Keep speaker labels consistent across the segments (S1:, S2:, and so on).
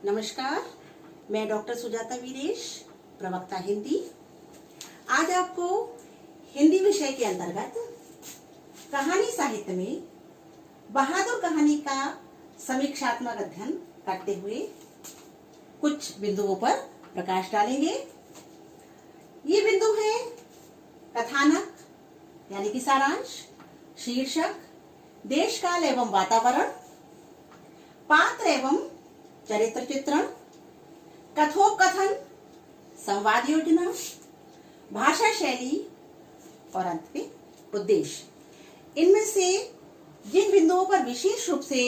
S1: नमस्कार, मैं डॉक्टर सुजाता वीरेश, प्रवक्ता हिंदी। आज आपको हिंदी विषय के अंतर्गत कहानी साहित्य में बहादुर कहानी का समीक्षात्मक अध्ययन करते हुए कुछ बिंदुओं पर प्रकाश डालेंगे। ये बिंदु हैं कथानक यानी कि सारांश, शीर्षक, देश काल एवं वातावरण, पात्र एवं चरित्र चित्रण, कथोपकथन, संवाद योजना, भाषा शैली और अंत में उद्देश्य। इनमें से जिन बिंदुओं पर विशेष रूप से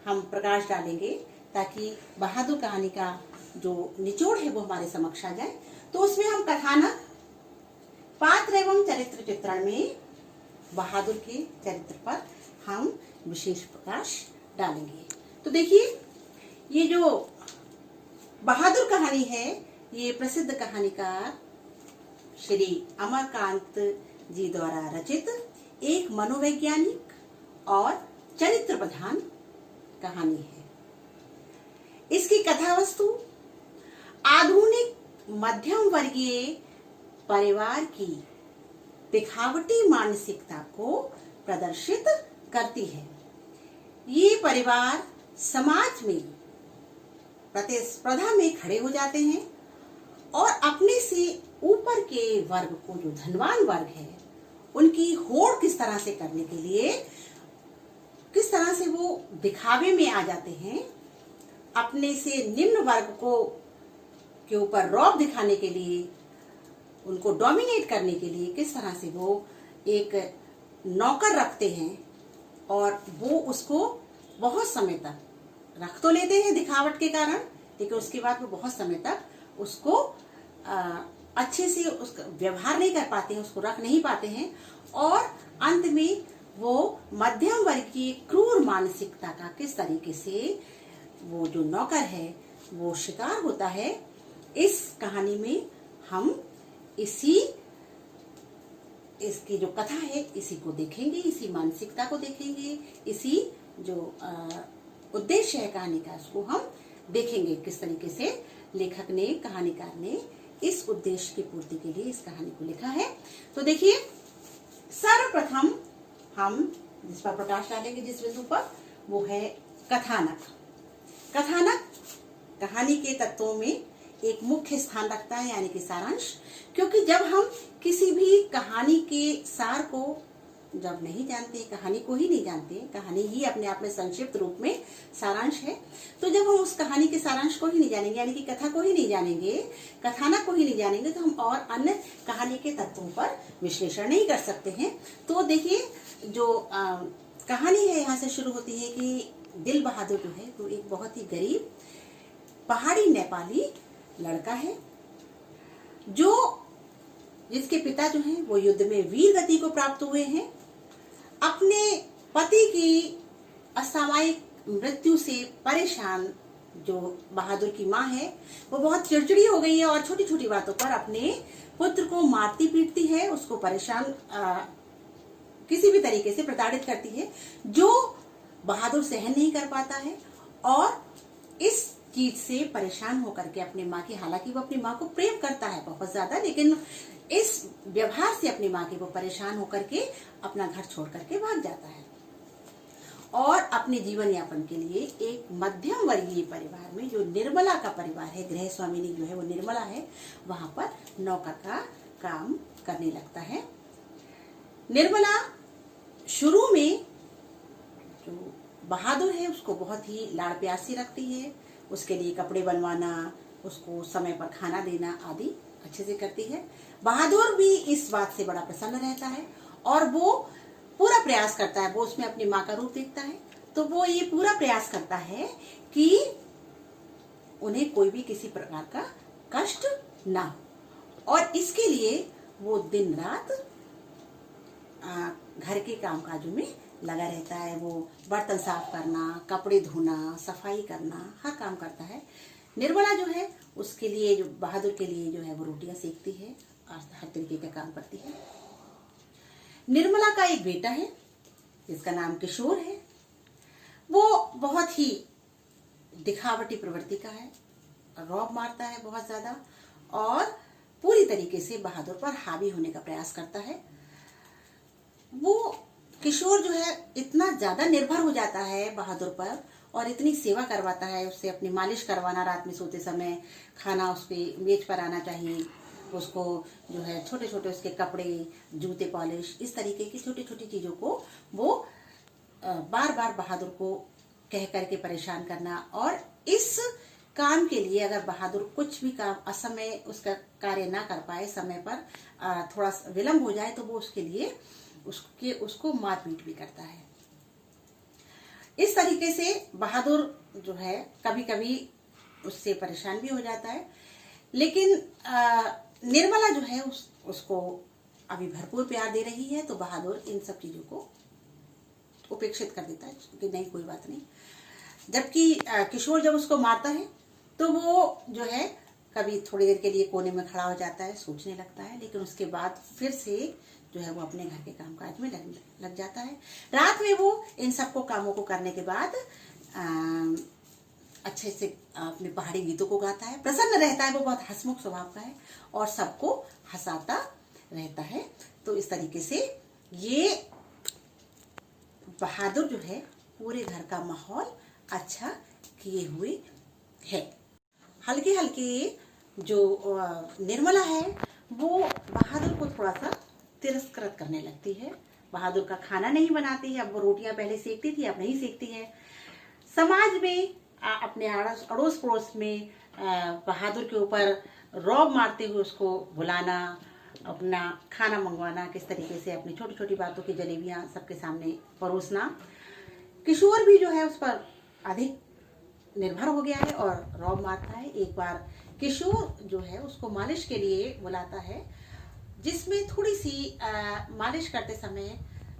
S1: हम प्रकाश डालेंगे ताकि बहादुर कहानी का जो निचोड़ है वो हमारे समक्ष आ जाए, तो उसमें हम कथानक, पात्र एवं चरित्र चित्रण में बहादुर के चरित्र पर हम विशेष प्रकाश डालेंगे। तो देखिए, ये जो बहादुर कहानी है, ये प्रसिद्ध कहानीकार श्री अमरकांत जी द्वारा रचित एक मनोवैज्ञानिक और चरित्र प्रधान कहानी है। इसकी कथा वस्तु आधुनिक मध्यम वर्गीय परिवार की दिखावटी मानसिकता को प्रदर्शित करती है। ये परिवार समाज में प्रतिस्पर्धा में खड़े हो जाते हैं और अपने से ऊपर के वर्ग को, जो धनवान वर्ग है, उनकी होड़ किस तरह से करने के लिए, किस तरह से वो दिखावे में आ जाते हैं, अपने से निम्न वर्ग को के ऊपर रौब दिखाने के लिए, उनको डोमिनेट करने के लिए किस तरह से वो एक नौकर रखते हैं और वो उसको बहुत समय तक रख तो लेते हैं दिखावट के कारण, लेकिन उसके बाद वो बहुत समय तक उसको अच्छे से उसका व्यवहार नहीं कर पाते हैं, उसको रख नहीं पाते हैं और अंत में वो मध्यम वर्ग की क्रूर मानसिकता का किस तरीके से वो जो नौकर है वो शिकार होता है। इस कहानी में हम इसकी जो कथा है इसी को देखेंगे, इसी मानसिकता को देखेंगे, इसी जो उद्देश्य है कहानी का उसको हम देखेंगे, किस तरीके से लेखक ने, कहानीकार ने इस उद्देश्य की पूर्ति के लिए इस कहानी को लिखा है। तो देखिए, सर्वप्रथम हम जिस पर प्रकाश डालेंगे, जिस बिंदु पर, वो है कथानक। कथानक कहानी के तत्वों में एक मुख्य स्थान रखता है, यानी कि सारांश। क्योंकि जब हम किसी भी कहानी के सार को जब नहीं जानते, कहानी को ही नहीं जानते, कहानी ही अपने आप में संक्षिप्त रूप में सारांश है, तो जब हम उस कहानी के सारांश को ही नहीं जानेंगे, यानी कि कथा को ही नहीं जानेंगे, कथानक को ही नहीं जानेंगे, तो हम और अन्य कहानी के तत्वों पर विश्लेषण नहीं कर सकते हैं। तो देखिए, जो कहानी है यहाँ से शुरू होती है कि दिल बहादुर जो है वो एक बहुत ही गरीब पहाड़ी नेपाली लड़का है, जिसके पिता जो हैं वो युद्ध में वीर गति को प्राप्त हुए हैं। अपने पति की असामयिक मृत्यु से परेशान जो बहादुर की माँ है वो बहुत चिड़चिड़ी हो गई है और छोटी छोटी बातों पर अपने पुत्र को मारती पीटती है, उसको परेशान किसी भी तरीके से प्रताड़ित करती है, जो बहादुर सहन नहीं कर पाता है और इस चीज से परेशान होकर के अपनी माँ की, हालांकि वो अपनी माँ को प्रेम करता है बहुत ज्यादा, लेकिन इस व्यवहार से अपनी माँ के वो परेशान होकर के अपना घर छोड़ करके भाग जाता है और अपने जीवन यापन के लिए एक मध्यम वर्गीय परिवार में, जो निर्मला का परिवार है, गृह स्वामिनी जो है वो निर्मला है, वहां पर नौकर का काम करने लगता है। निर्मला शुरू में जो बहादुर है उसको बहुत ही लाड़ प्यार से रखती है, उसके लिए कपड़े बनवाना, उसको समय पर खाना देना आदि अच्छे से करती है। बहादुर भी इस बात से बड़ा प्रसन्न रहता है और वो पूरा प्रयास करता है, वो उसमें अपनी माँ का रूप देखता है, तो वो ये पूरा प्रयास करता है कि उन्हें कोई भी किसी प्रकार का कष्ट ना हो और इसके लिए वो दिन रात घर के कामकाजों में लगा रहता है। वो बर्तन साफ करना, कपड़े धोना, सफाई करना, हर काम करता है। निर्मला जो है उसके लिए, जो बहादुर के लिए जो है वो रोटियां सेकती है और हर तरीके का काम करती है। निर्मला का एक बेटा है जिसका नाम किशोर है। वो बहुत ही दिखावटी प्रवृत्ति का है, रौब मारता है बहुत ज्यादा और पूरी तरीके से बहादुर पर हावी होने का प्रयास करता है। वो किशोर जो है इतना ज्यादा निर्भर हो जाता है बहादुर पर और इतनी सेवा करवाता है, उससे अपनी मालिश करवाना, रात में सोते समय खाना उसके मेज पर आना चाहिए, उसको जो है छोटे छोटे उसके कपड़े, जूते पॉलिश, इस तरीके की छोटी छोटी चीजों को वो बार बार बहादुर को कह करके परेशान करना। और इस काम के लिए अगर बहादुर कुछ भी काम असमय उसका कार्य ना कर पाए, समय पर थोड़ा विलंब हो जाए, तो वो उसके लिए उसको मारपीट भी करता है। इस तरीके से बहादुर जो है कभी कभी उससे परेशान भी हो जाता है, लेकिन निर्मला जो है उसको अभी भरपूर प्यार दे रही है, तो बहादुर इन सब चीजों को उपेक्षित कर देता है कि नहीं, कोई बात नहीं। जबकि किशोर जब उसको मारता है तो वो जो है कभी थोड़ी देर के लिए कोने में खड़ा हो जाता है, सोचने लगता है, लेकिन उसके बाद फिर से जो है वो अपने घर के कामकाज में लग जाता है। रात में वो इन सबको कामों को करने के बाद अच्छे से अपने पहाड़ी गीतों को गाता है, प्रसन्न रहता है, वो बहुत हंसमुख स्वभाव का है और सबको हंसाता रहता है। तो इस तरीके से ये बहादुर जो है पूरे घर का माहौल अच्छा किए हुए है। हल्के हल्के जो निर्मला है वो बहादुर को थोड़ा सा तिरस्कृत करने लगती है, बहादुर का खाना नहीं बनाती है। अब वो रोटियां पहले सेकती थी, अब नहीं सेकती है। समाज में अपने अड़ोस पड़ोस में बहादुर के ऊपर रौब मारते हुए उसको बुलाना, अपना खाना मंगवाना, किस तरीके से अपनी छोटी छोटी बातों की जलेबियां सबके सामने परोसना। किशोर भी जो है उस पर अधिक निर्भर हो गया है और रौब मारता है। एक बार किशोर जो है उसको मालिश के लिए बुलाता है, जिसमें थोड़ी सी मालिश करते समय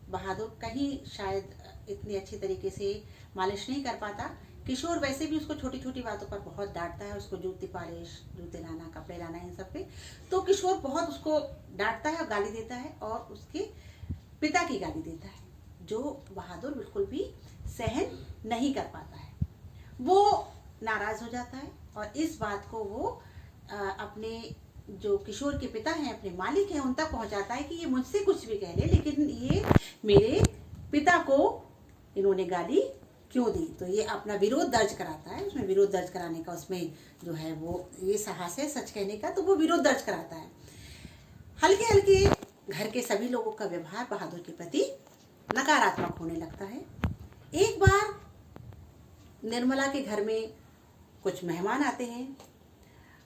S1: बहादुर कहीं शायद इतनी अच्छी तरीके से मालिश नहीं कर पाता। किशोर वैसे भी उसको छोटी छोटी बातों पर बहुत डांटता है, उसको जूती पॉलिश, जूते लाना, कपड़े लाना, इन सब पे। तो किशोर बहुत उसको डांटता है और गाली देता है और उसके पिता की गाली देता है, जो बहादुर बिल्कुल भी सहन नहीं कर पाता है। वो नाराज हो जाता है और इस बात को वो अपने जो किशोर के पिता हैं, अपने मालिक हैं, उन तक पहुंचाता है कि ये मुझसे कुछ भी कह ले, लेकिन ये मेरे पिता को इन्होंने गाली क्यों दी। तो ये अपना विरोध दर्ज कराता है, उसमें विरोध दर्ज कराने का उसमें जो है वो ये साहस है सच कहने का, तो वो विरोध दर्ज कराता है। हल्के हल्के घर के सभी लोगों का व्यवहार बहादुर के प्रति नकारात्मक होने लगता है। एक बार निर्मला के घर में कुछ मेहमान आते हैं,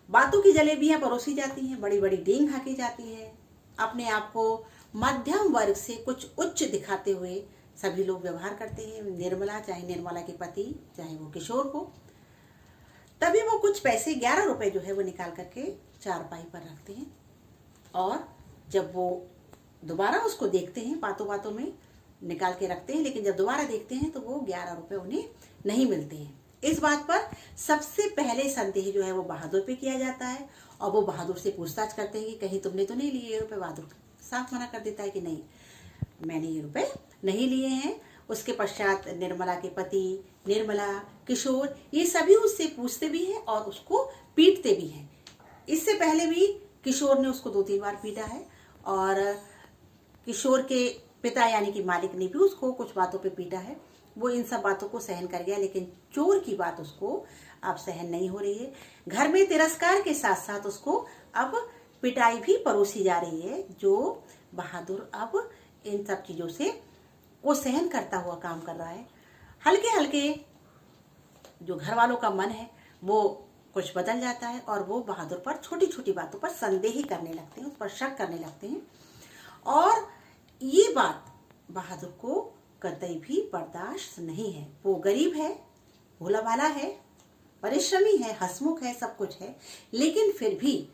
S1: बातों की जलेबियां परोसी जाती हैं, बड़ी बड़ी डींग हाकी जाती है, अपने आप को मध्यम वर्ग से कुछ उच्च दिखाते हुए सभी लोग व्यवहार करते हैं। निर्मला, चाहे निर्मला के पति, चाहे वो किशोर हो। तभी वो कुछ पैसे 11 रुपए जो है वो निकाल करके चारपाई पर रखते हैं और जब वो दोबारा उसको देखते हैं, बातों बातों में निकाल के रखते हैं, लेकिन जब दोबारा देखते हैं तो वो 11 रुपए उन्हें नहीं मिलते हैं। इस बात पर सबसे पहले संदेह जो है वो बहादुर पे किया जाता है और वो बहादुर से पूछताछ करते हैं कि कहीं तुमने तो नहीं लिए ये रुपए। बहादुर साफ मना कर देता है कि नहीं, मैंने ये रुपए नहीं लिए हैं। उसके पश्चात निर्मला के पति, निर्मला, किशोर, ये सभी उससे पूछते भी हैं और उसको पीटते भी हैं। इससे पहले भी किशोर ने उसको 2-3 बार पीटा है और किशोर के पिता यानी कि मालिक ने भी उसको कुछ बातों पे पीटा है। वो इन सब बातों को सहन कर गया, लेकिन चोर की बात उसको अब सहन नहीं हो रही है। घर में तिरस्कार के साथ साथ उसको अब पिटाई भी परोसी जा रही है, जो बहादुर अब इन सब चीजों से वो सहन करता हुआ काम कर रहा है। हल्के हल्के जो घर वालों का मन है वो कुछ बदल जाता है और वो बहादुर पर छोटी छोटी बातों पर संदेह करने लगते हैं, उस पर शक करने लगते हैं। और ये बात बहादुर को कतई भी बर्दाश्त नहीं है। वो गरीब है, भोला भाला है, परिश्रमी है, हंसमुख है, सब कुछ है, लेकिन फिर भी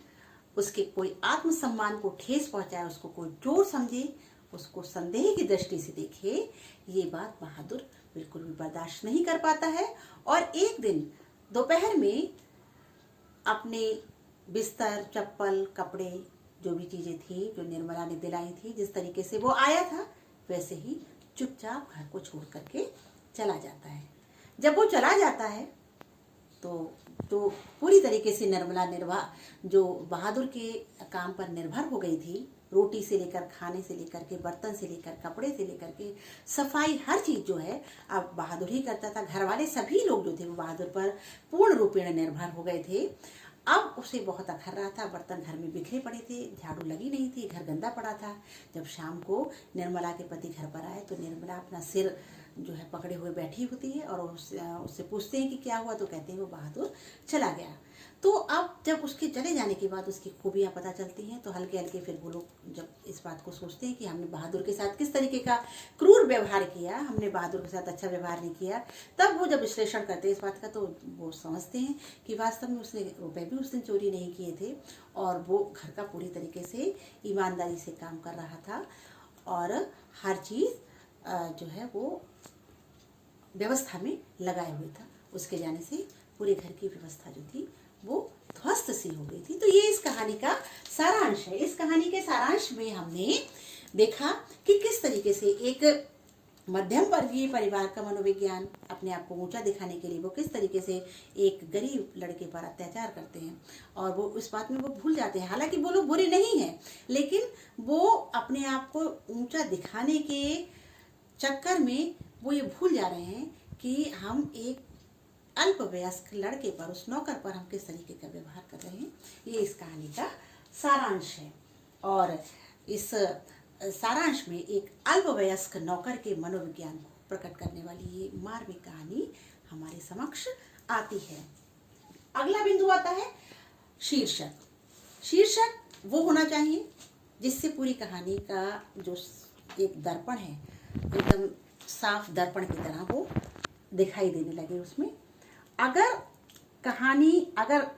S1: उसके कोई आत्मसम्मान को ठेस पहुंचाए, उसको कोई चोर समझे, उसको संदेह की दृष्टि से देखे, ये बात बहादुर बिल्कुल भी बर्दाश्त नहीं कर पाता है। और एक दिन दोपहर में अपने बिस्तर, चप्पल, कपड़े, जो भी चीजें थी जो निर्मला ने दिलाई थी, जिस तरीके से वो आया था वैसे ही चुपचाप घर को छोड़ करके चला जाता है। जब वो चला जाता है तो पूरी तरीके से निर्मला निर्वाह जो बहादुर के काम पर निर्भर हो गई थी, रोटी से लेकर, खाने से लेकर के, बर्तन से लेकर, कपड़े से लेकर के, सफाई, हर चीज जो है अब बहादुर ही करता था। घर वाले सभी लोग जो थे वो बहादुर पर पूर्ण रूपेण निर्भर हो गए थे। अब उसे बहुत अखर रहा था, बर्तन घर में बिखरे पड़े थे, झाड़ू लगी नहीं थी, घर गंदा पड़ा था। जब शाम को निर्मला के पति घर पर आए तो निर्मला अपना सिर जो है पकड़े हुए बैठी होती है और उससे पूछते हैं कि क्या हुआ, तो कहते हैं वो बहादुर चला गया। तो अब जब उसके चले जाने के बाद उसकी खूबियाँ पता चलती हैं, तो हल्के हल्के फिर वो लोग जब इस बात को सोचते हैं कि हमने बहादुर के साथ किस तरीके का क्रूर व्यवहार किया, हमने बहादुर के साथ अच्छा व्यवहार नहीं किया, तब वो जब विश्लेषण करते हैं इस बात का तो वो समझते हैं कि वास्तव में उसने रुपए भी उस दिन चोरी नहीं किए थे और वो घर का पूरी तरीके से ईमानदारी से काम कर रहा था और हर चीज़ जो है वो व्यवस्था में लगाए हुए था। उसके जाने से पूरे घर की व्यवस्था जो थी वो ध्वस्त सी हो गई थी। तो ये इस कहानी का सारांश है। इस कहानी के सारांश में हमने देखा कि किस तरीके से एक मध्यम वर्गीय परिवार का मनोविज्ञान अपने आप को ऊंचा दिखाने के लिए वो किस तरीके से एक गरीब लड़के पर अत्याचार करते हैं और वो उस बात में वो भूल जाते हैं। हालांकि वो लोग बुरे नहीं हैं, लेकिन वो अपने आप को ऊंचा दिखाने के चक्कर में वो ये भूल जा रहे हैं कि हम एक अल्पवयस्क लड़के पर, उस नौकर पर हम किस तरीके का व्यवहार कर रहे हैं। ये इस कहानी का सारांश है और इस सारांश में एक अल्पवयस्क नौकर के मनोविज्ञान को प्रकट करने वाली ये मार्मिक कहानी हमारे समक्ष आती है। अगला बिंदु आता है शीर्षक। शीर्षक वो होना चाहिए जिससे पूरी कहानी का जो एक दर्पण है एकदम साफ दर्पण की तरह वो दिखाई देने लगे उसमें। अगर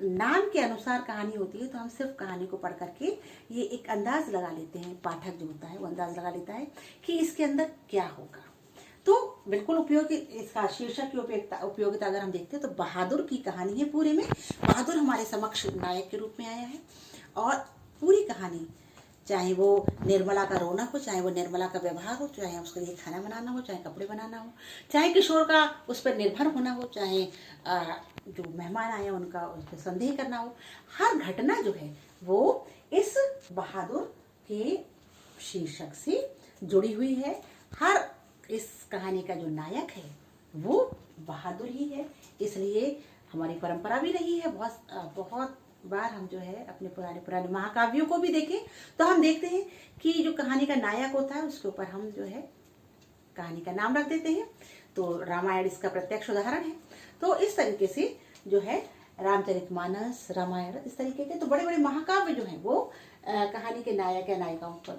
S1: नाम के अनुसार कहानी होती है तो हम सिर्फ कहानी को पढ़ करके ये एक अंदाज लगा लेते हैं, पाठक जो होता है वो अंदाज लगा लेता है कि इसके अंदर क्या होगा। तो बिल्कुल उपयोगी, इसका शीर्षक की उपयोगिता अगर हम देखते हैं तो बहादुर की कहानी है। पूरे में बहादुर हमारे समक्ष नायक के रूप में आया है और पूरी कहानी, चाहे वो निर्मला का रोना हो, चाहे वो निर्मला का व्यवहार हो, चाहे उसके लिए खाना बनाना हो, चाहे कपड़े बनाना हो, चाहे किशोर का उस पर निर्भर होना हो, चाहे जो मेहमान आए उनका उस पर संदेह करना हो, हर घटना जो है वो इस बहादुर के शीर्षक से जुड़ी हुई है। हर इस कहानी का जो नायक है वो बहादुर ही है। इसलिए हमारी परंपरा भी रही है, बहुत बार हम जो है अपने पुराने महाकाव्यों को भी देखें तो हम देखते हैं कि जो कहानी का नायक होता है उसके ऊपर हम जो है कहानी का नाम रख देते हैं। तो रामायण इसका प्रत्यक्ष उदाहरण है। तो इस तरीके से जो है रामचरितमानस, रामायण, इस तरीके के तो बड़े बड़े महाकाव्य जो हैं वो कहानी के नायक या नायिकाओं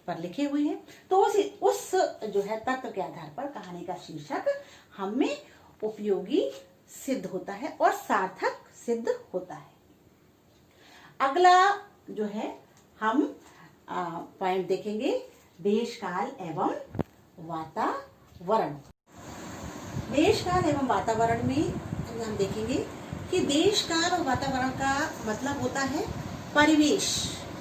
S1: पर लिखे हुए हैं। तो उस जो है तत्व के आधार पर कहानी का शीर्षक हमें उपयोगी सिद्ध होता है और सार्थक सिद्ध होता है। अगला जो है हम पॉइंट देखेंगे देश काल एवं वातावरण। देश काल एवं वातावरण में हम देखेंगे कि देश काल और वातावरण का मतलब होता है परिवेश,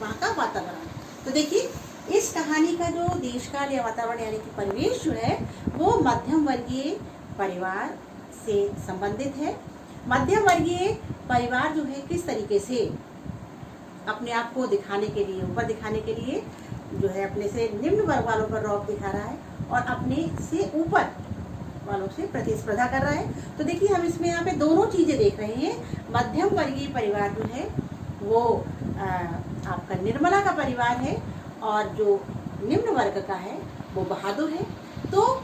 S1: वहाँ का वातावरण। तो देखिए इस कहानी का जो देश काल या वातावरण यानी कि परिवेश जो है वो मध्यम वर्गीय परिवार से संबंधित है। मध्यम वर्गीय परिवार जो है किस तरीके से अपने आप को दिखाने के लिए, ऊपर दिखाने के लिए जो है अपने से निम्न वर्ग वालों पर रौब दिखा रहा है और अपने से ऊपर वालों से प्रतिस्पर्धा कर रहा है। तो देखिए हम इसमें यहाँ पे दोनों चीजें देख रहे हैं। मध्यम वर्गीय परिवार जो है वो आपका निर्मला का परिवार है और जो निम्न वर्ग का है वो बहादुर है। तो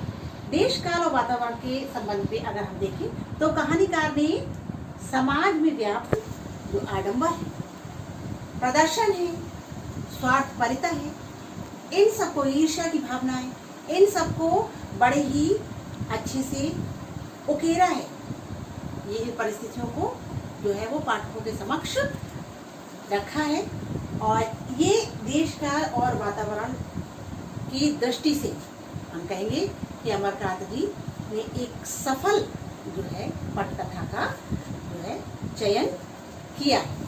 S1: देश काल और वातावरण के संबंध में अगर हम देखें तो कहानीकार ने समाज में व्याप्त जो आडंबर है, प्रदर्शन है, स्वार्थपरता है, इन सबको, ईर्ष्या की भावनाएं, इन सबको बड़े ही अच्छे से उकेरा है। ये परिस्थितियों को जो है वो पाठकों के समक्ष रखा है और ये देश काल और वातावरण की दृष्टि से हम कहेंगे कि अमरकांत जी ने एक सफल जो है पटकथा का जो है चयन किया है।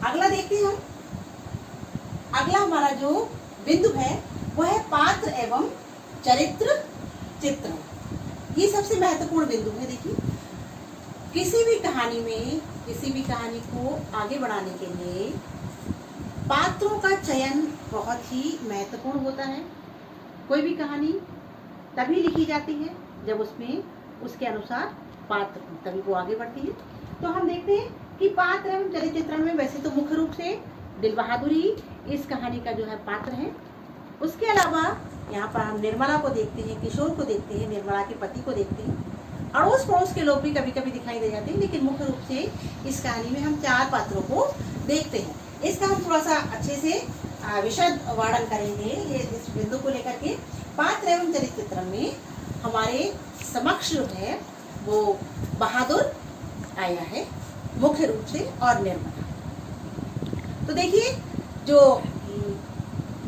S1: अगला देखते हैं हम। अगला हमारा जो बिंदु है वह है पात्र एवं चरित्र चित्रण। ये सबसे महत्वपूर्ण बिंदु है। देखिए किसी भी कहानी में, किसी भी कहानी को आगे बढ़ाने के लिए पात्रों का चयन बहुत ही महत्वपूर्ण होता है। कोई भी कहानी तभी लिखी जाती है जब उसमें उसके अनुसार पात्र तभी वो आगे बढ़ती है। तो हम देखते हैं कि पात्र एवं चरित्र चित्रण में वैसे तो मुख्य रूप से दिल बहादुर ही इस कहानी का जो है पात्र है। उसके अलावा यहाँ पर हम निर्मला को देखते हैं, किशोर को देखते हैं, निर्मला के पति को देखते हैं, अड़ोस पड़ोस के लोग भी कभी कभी दिखाई दे जाते हैं, लेकिन मुख्य रूप से इस कहानी में हम 4 पात्रों को देखते हैं। इसका हम थोड़ा सा अच्छे से विशद वर्णन करेंगे ये इस बिंदु को लेकर के। पात्र एवं चरित्र चित्रण में हमारे समक्ष जो है वो बहादुर आया है मुख्य रूप से और निर्मला। तो देखिए जो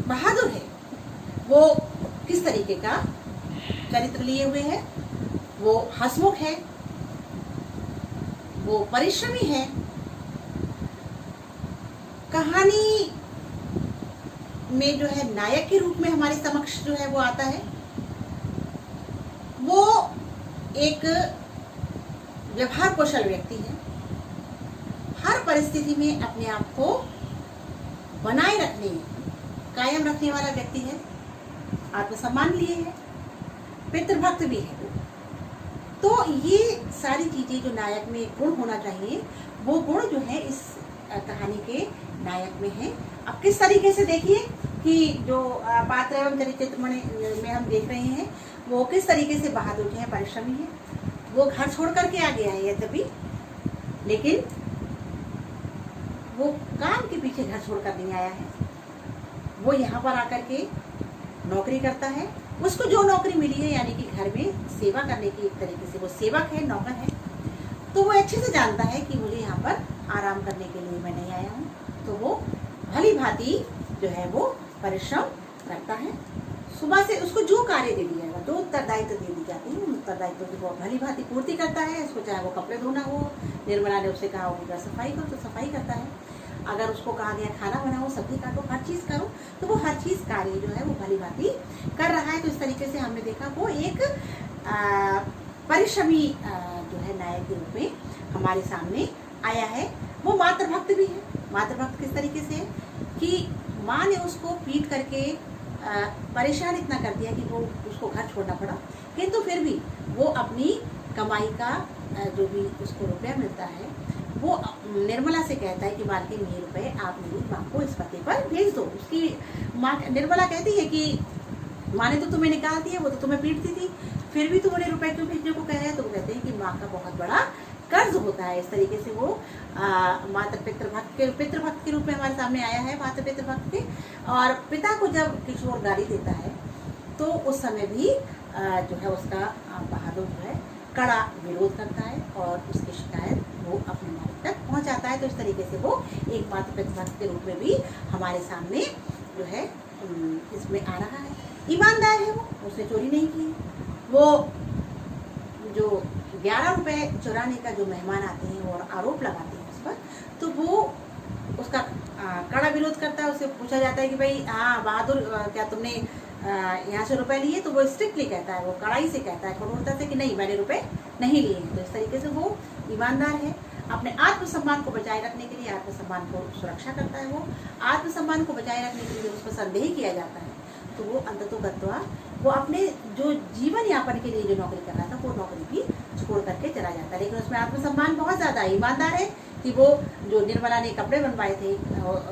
S1: बहादुर है वो किस तरीके का चरित्र लिए हुए है। वो हंसमुख है, वो परिश्रमी है, कहानी में जो है नायक के रूप में हमारे समक्ष जो है वो आता है। वो एक व्यवहार कौशल व्यक्ति है, हर परिस्थिति में अपने आप को बनाए रखने, कायम रखने वाला व्यक्ति है, आत्मसम्मान लिए है, पितृभक्त भी है। तो ये सारी चीजें जो नायक में गुण होना चाहिए वो गुण जो है इस कहानी के नायक में है। अब किस तरीके से देखिए कि जो पात्र एवं चरित्र में हम देख रहे हैं वो किस तरीके से बहादुर है, परिश्रमी है। वो घर छोड़ करके आ गया है तभी, लेकिन वो काम के पीछे घर छोड़ कर नहीं आया है। वो यहाँ पर आकर के नौकरी करता है। उसको जो नौकरी मिली है यानी कि घर में सेवा करने की, एक तरीके से वो सेवक है, नौकर है। तो वो अच्छे से जानता है कि मुझे यहाँ पर आराम करने के लिए मैं नहीं आया हूँ। तो वो भली भांति जो है वो परिश्रम करता है। सुबह से उसको जो कार्य दे दिया है, जो उत्तरदायित्व दे दी जाती है, उन उत्तरदायित्व की वो भली भांति पूर्ति करता है। उसको चाहे वो कपड़े धोना हो, निर्मला ने उससे कहा होगा सफाई करो तो सफाई करता है। अगर उसको कहा गया खाना बनाओ, सब्जी काटो, हर चीज़ करो, तो वो हर चीज़ कार्य जो है वो भली भांति कर रहा है। तो इस तरीके से हमने देखा वो एक परिश्रमी जो है नायक के रूप में हमारे सामने आया है। वो मातृभक्त भी है। मातृभक्त किस तरीके से है कि माँ ने उसको पीट करके परेशान इतना कर दिया कि वो उसको घर छोड़ना पड़ा, किंतु फिर भी वो अपनी कमाई का जो भी उसको रुपया मिलता है वो निर्मला से कहता है कि मालकिन ये रुपए आप मेरी माँ को इस पते पर भेज दो। उसकी माँ निर्मला कहती है कि माँ ने तो तुम्हें निकाल दिया, वो तो तुम्हें पीटती थी, फिर भी तुम्हारे रुपए क्यों भेजने को कह रहे हैं। तो वो कहते हैं कि माँ का बहुत बड़ा कर्ज होता है। इस तरीके से वो माता पितृभक्त के रूप में हमारे सामने आया है, माता पितृभक्त के। और पिता को जब किशोर गाली देता है तो उस समय भी जो है उसका बहादुर जो है कड़ा विरोध करता है और उसकी शिकायत वो अपने मालिक तक पहुंचाता है। तो इस तरीके से वो एक माता पितृभक्त के रूप में भी हमारे सामने जो है इसमें आ रहा है। ईमानदार है वो, उसने चोरी नहीं की। वो जो 11 रुपए चुराने का जो मेहमान आते हैं और आरोप लगाते हैं उस पर, तो वो उसका कड़ा विरोध करता है। उससे पूछा जाता है कि भाई हाँ बहादुर, क्या तुमने यहाँ से रुपए लिए? तो वो स्ट्रिक्टली कहता है, वो कड़ाई से कहता है, कठोरता से कि नहीं मैंने रुपए नहीं लिए। तो इस तरीके से वो ईमानदार है। अपने आत्मसम्मान को बचाए रखने के लिए आत्मसम्मान को सुरक्षा करता है। वो आत्मसम्मान को बचाए रखने के लिए उस पर संदेह किया जाता है तो वो अंततोगत्वा वो अपने जो जीवन यापन के लिए जो नौकरी कर रहा था वो नौकरी भी छोड़ करके चला जाता है। लेकिन उसमें आत्मसम्मान बहुत ज़्यादा है। ईमानदार है कि वो जो निर्मला ने कपड़े बनवाए थे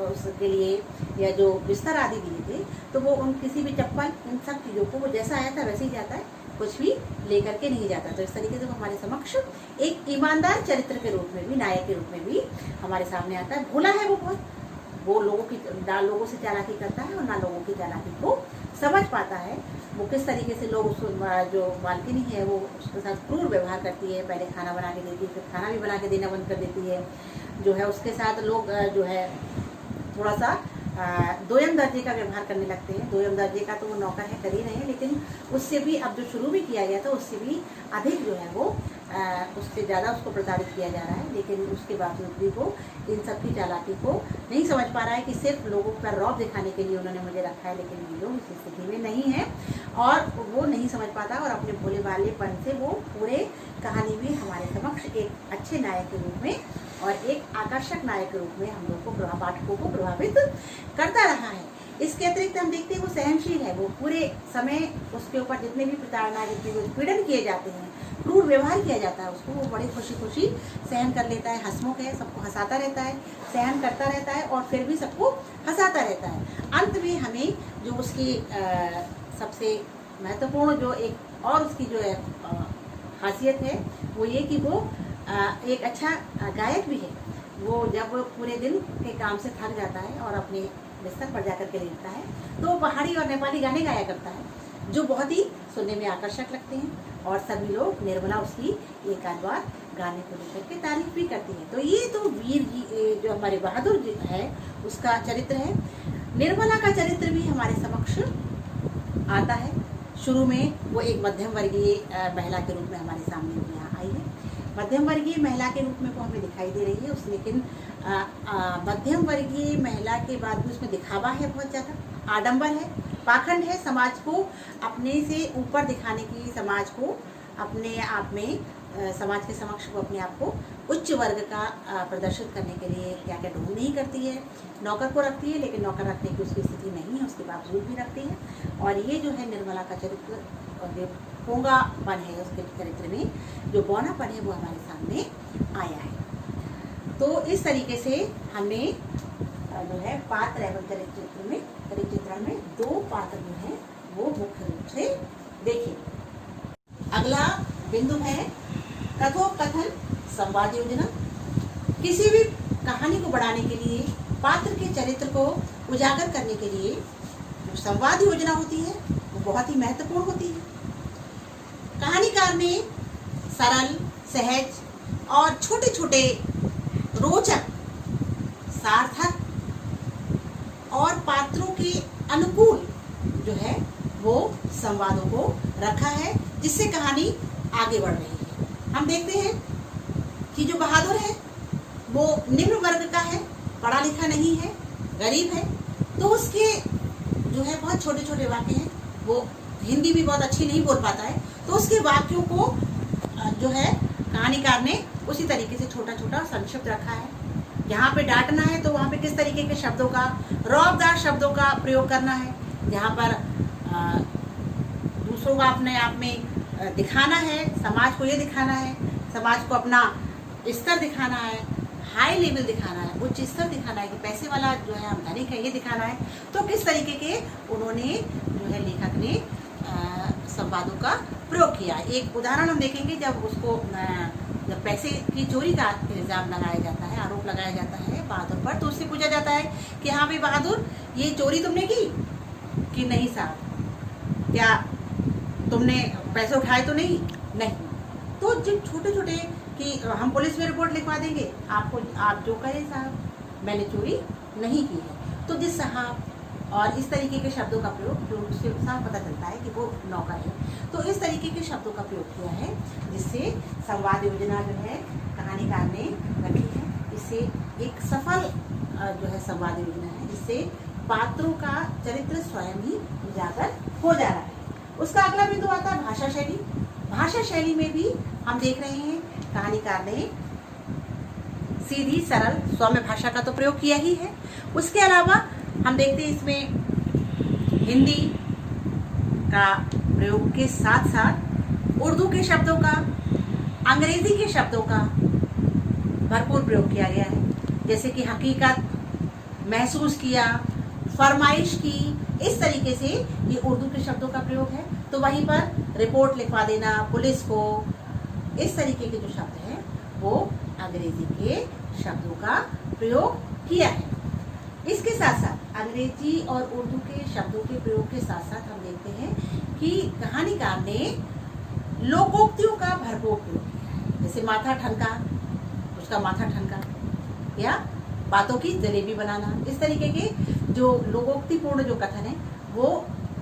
S1: उसके लिए या जो बिस्तर आदि दिए थे, तो वो उन किसी भी चप्पल इन सब चीज़ों को वो जैसा आया था वैसे ही जाता है, कुछ भी लेकर के नहीं जाता। तो इस तरीके से वो हमारे समक्ष एक ईमानदार चरित्र के रूप में भी, नायक के रूप में भी हमारे सामने आता है। भोला है वो बहुत, वो लोगों से चालाकी करता है और ना लोगों की चालाकी को समझ पाता है। वो किस तरीके से लोग उसको, जो मालकिनी है वो उसके साथ क्रूर व्यवहार करती है। पहले खाना बना के देती है, फिर खाना भी बना के देना बंद कर देती है। जो है उसके साथ लोग जो है थोड़ा सा दोयम दर्जे का व्यवहार करने लगते हैं। दोयम दर्जे का तो वो नौकर है, कर ही रहे हैं, लेकिन उससे भी अब जो शुरू भी किया गया था उससे भी अधिक जो है वो उससे ज़्यादा उसको प्रताड़ित किया जा रहा है, लेकिन उसके बावजूद भी वो इन सब की चालाकी को नहीं समझ पा रहा है कि सिर्फ लोगों पर रौब दिखाने के लिए उन्होंने मुझे रखा है, लेकिन ये लोग इस स्थिति में नहीं है और वो नहीं समझ पाता और अपने भोले भालेपन से वो पूरे कहानी में हमारे समक्ष एक अच्छे नायक के रूप में और एक आकर्षक नायक के रूप में हम लोग को, पाठकों को प्रभावित करता रहा है। इसके अतिरिक्त हम देखते हैं वो सहनशील है, वो पूरे समय उसके ऊपर जितने भी प्रताड़ना, जितने भी उत्पीड़न किए जाते हैं, क्रूर व्यवहार किया जाता है, उसको वो बड़ी खुशी खुशी सहन कर लेता है, हंसमुख है, सबको हंसाता रहता है, सहन करता रहता है और फिर भी सबको हंसाता रहता है। अंत में हमें जो उसकी सबसे महत्वपूर्ण जो एक और उसकी जो है खासियत है वो ये कि वो एक अच्छा गायक भी है। वो जब पूरे दिन के काम से थक जाता है और अपने बिस्तर पर जाकर के लेटता है तो वो पहाड़ी और नेपाली गाने गाया करता है, जो बहुत ही सुनने में आकर्षक लगते हैं और सभी लोग निर्मला उसकी एक आध बार गाने को लेकर के तारीफ भी करती है। तो ये तो वीर जी जो हमारे बहादुर जी है उसका चरित्र है। निर्मला का चरित्र भी हमारे समक्ष आता है। शुरू में वो एक मध्यम वर्गीय महिला के रूप में हमारे सामने यहाँ आई है। मध्यम वर्गीय महिला के रूप में वो हमें दिखाई दे रही है उस, लेकिन मध्यम वर्गीय महिला के बाद भी उसमें दिखावा है, बहुत ज़्यादा आडंबर है, पाखंड है, समाज को अपने से ऊपर दिखाने की, समाज को अपने आप में, समाज के समक्ष को अपने आप को उच्च वर्ग का प्रदर्शित करने के लिए क्या क्या ढूंढ नहीं करती है। नौकर को रखती है, लेकिन नौकर रखने की उसकी स्थिति नहीं है, उसके बावजूद भी रखती है। और ये जो है निर्मला का चरित्र और जो पोंगापन है उसके चरित्र में, जो बौनापन है वो हमारे सामने आया है। तो इस तरीके से हमने जो है पात्र एवं चरित्र में दो पात्र जो हैं वो मुख्य रूप से देखे। अगला बिंदु है कथोपकथन संवाद योजना। किसी भी कहानी को बढ़ाने के लिए, पात्र के चरित्र को उजागर करने के लिए जो संवाद योजना होती है वो बहुत ही महत्वपूर्ण होती है। कहानीकार ने सरल, सहज और छोटे छोटे रोचक, सार्थक और पात्रों के अनुकूल जो है वो संवादों को रखा है, जिससे कहानी आगे बढ़ रही है। हम देखते हैं कि जो बहादुर है वो निम्न वर्ग का है, पढ़ा लिखा नहीं है, गरीब है, तो उसके जो है बहुत छोटे छोटे वाक्य हैं, वो हिंदी भी बहुत अच्छी नहीं बोल पाता है, तो उसके वाक्यों को जो है कहानीकार ने उसी तरीके से छोटा छोटा संक्षिप्त रखा है। जहाँ पे डांटना है तो वहाँ पे किस तरीके के शब्दों का, रौबदार शब्दों का प्रयोग करना है। जहाँ पर दूसरों का अपने आप में दिखाना है, समाज को ये दिखाना है, समाज को अपना स्तर दिखाना है, हाई लेवल दिखाना है, उच्च स्तर दिखाना है कि पैसे वाला जो है हम धनिक है, ये दिखाना है। तो किस तरीके के उन्होंने जो है लेखक ने संवादों का प्रयोग किया। एक उदाहरण हम देखेंगे, जब पैसे की चोरी का इल्जाम लगाया जाता है, आरोप लगाया जाता है बहादुर पर, तो उससे पूछा जाता है कि हाँ भाई बहादुर, ये चोरी तुमने की कि नहीं साहब, क्या तुमने पैसे उठाए तो नहीं? तो जो छोटे छोटे कि हम पुलिस में रिपोर्ट लिखवा देंगे, आप जो करें साहब, मैंने चोरी नहीं की है। तो जिस साहब और इस तरीके के शब्दों का प्रयोग, जो उससे साफ पता चलता है कि वो नौकर है, तो इस तरीके के शब्दों का प्रयोग किया है, जिससे संवाद योजना जो है कहानीकार ने रखी है। इससे एक सफल जो है संवाद योजना है, जिससे पात्रों का चरित्र स्वयं ही उजागर हो जा रहा है। उसका अगला बिंदु आता है भाषा शैली। भाषा शैली में भी हम देख रहे हैं कहानीकार ने सीधी, सरल, सौम्य भाषा का तो प्रयोग किया ही है। उसके अलावा हम देखते हैं इसमें हिंदी का प्रयोग के साथ साथ उर्दू के शब्दों का, अंग्रेजी के शब्दों का भरपूर प्रयोग किया गया है। जैसे कि हकीकत, महसूस किया, फरमाइश की, इस तरीके से ये उर्दू के शब्दों का प्रयोग है। तो वहीं पर रिपोर्ट लिखवा देना पुलिस को, इस तरीके के जो शब्द हैं वो अंग्रेजी के शब्दों का प्रयोग किया है। इसके साथ साथ अंग्रेजी और उर्दू के शब्दों के प्रयोग के साथ साथ हम देखते हैं कि कहानीकार ने लोकोक्तियों का भरपूर प्रयोग किया है। जैसे माथा ठनका, उसका माथा ठनका, या बातों की जलेबी बनाना, इस तरीके के जो लोकोक्तिपूर्ण जो कथन है वो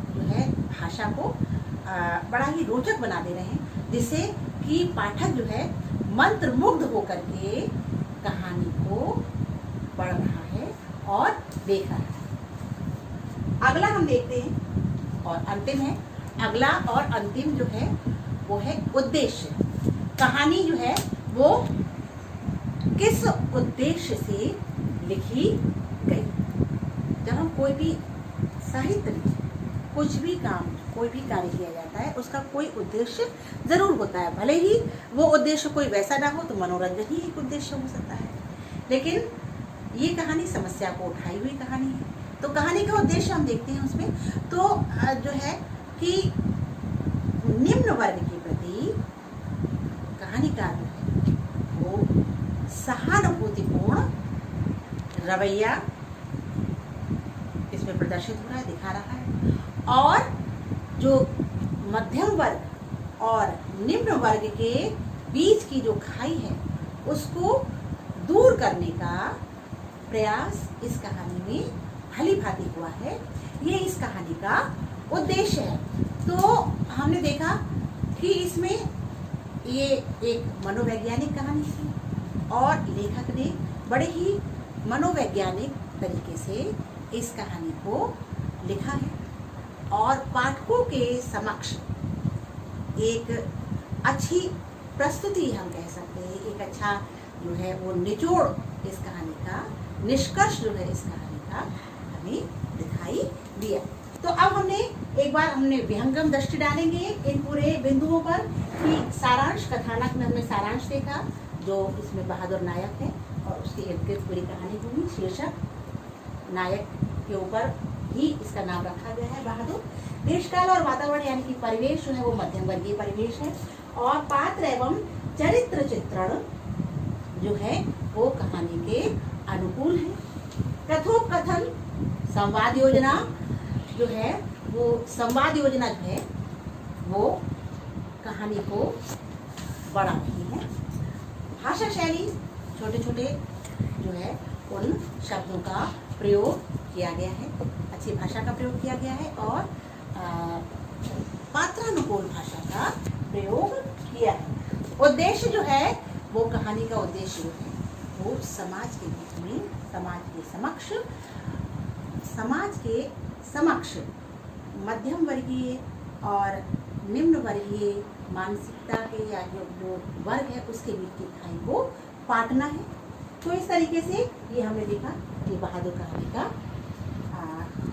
S1: जो है भाषा को बड़ा ही रोचक बना दे रहे हैं, जिससे कि पाठक जो है मंत्रमुग्ध होकर के कहानी को पढ़ रहा है और देख रहा है। अगला हम देखते हैं और अंतिम है। अगला और अंतिम जो है वो है उद्देश्य। कहानी जो है वो किस उद्देश्य से लिखी गई। जब हम कोई भी साहित्य में कुछ भी काम, कोई भी कार्य किया जाता है, उसका कोई उद्देश्य जरूर होता है। भले ही वो उद्देश्य कोई वैसा ना हो तो मनोरंजन ही एक उद्देश्य हो सकता है, लेकिन ये कहानी समस्या को उठाई हुई कहानी है। तो कहानी का उद्देश्य हम देखते हैं उसमें, तो जो है कि निम्न वर्ग के प्रति कहानीकार जो है वो सहानुभूतिपूर्ण रवैया इसमें प्रदर्शित हो रहा है, दिखा रहा है। और जो मध्यम वर्ग और निम्न वर्ग के बीच की जो खाई है उसको दूर करने का प्रयास इस कहानी में भली भांति हुआ है। ये इस कहानी का उद्देश्य है। तो हमने देखा कि इसमें ये एक मनोवैज्ञानिक कहानी थी और लेखक ने बड़े ही मनोवैज्ञानिक तरीके से इस कहानी को लिखा है और पाठकों के समक्ष एक अच्छी प्रस्तुति, हम कह सकते हैं, एक अच्छा जो है वो निचोड़ इस कहानी का, निष्कर्ष जो है इस कहानी का हमें दिखाई दिया। तो अब एक बार हमने विहंगम दृष्टि डालेंगे इन पूरे बिंदुओं पर कि सारांश, कथानक में हमने सारांश देखा जो इसमें बहादुर नायक है और उसके इर्द गिर्द पूरी कहानी हुई। शीर्षक नायक के ऊपर ही इसका नाम रखा गया है बहादुर। देशकाल और वातावरण यानी कि परिवेश जो है वो मध्यम वर्गीय परिवेश है और पात्र एवं चरित्र चित्रण जो है वो कहानी के अनुकूल है। कथोपकथन, संवाद योजना जो है वो संवाद योजना जो है वो कहानी को बढ़ा रही है। भाषा शैली, छोटे छोटे जो है उन शब्दों का प्रयोग किया गया है, अच्छी भाषा का प्रयोग किया गया है और पात्रानुकूल भाषा का प्रयोग किया है। उद्देश्य जो है वो कहानी का उद्देश्य जो है वो समाज के बीच में, समाज के समक्ष मध्यम वर्गीय और निम्न वर्गीय मानसिकता के या जो वर्ग है उसके बीच की खाई को पाटना है। तो इस तरीके से ये हमने देखा कि बहादुर कहानी का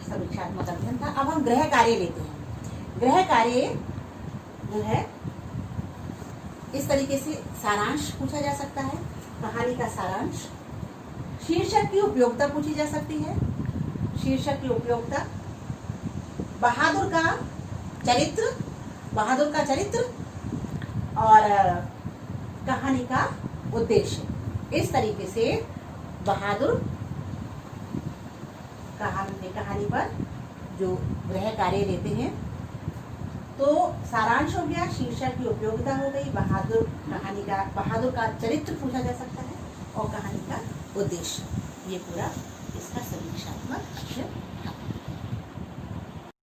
S1: समीक्षात्मक अध्ययन था। अब हम गृह कार्य लेते हैं। गृह कार्य जो है इस तरीके से सारांश पूछा जा सकता है, कहानी का सारांश। शीर्षक की उपयोगिता पूछी जा सकती है। शीर्षक की उपयोगिता, बहादुर का चरित्र और कहानी का उद्देश्य। इस तरीके से बहादुर कहानी पर जो गृह कार्य लेते हैं, तो सारांश हो गया, शीर्षक की उपयोगिता हो गई, बहादुर का चरित्र पूछा जा सकता है और कहानी का उद्देश्य। ये पूरा इसका समीक्षात्मक अध्ययन था।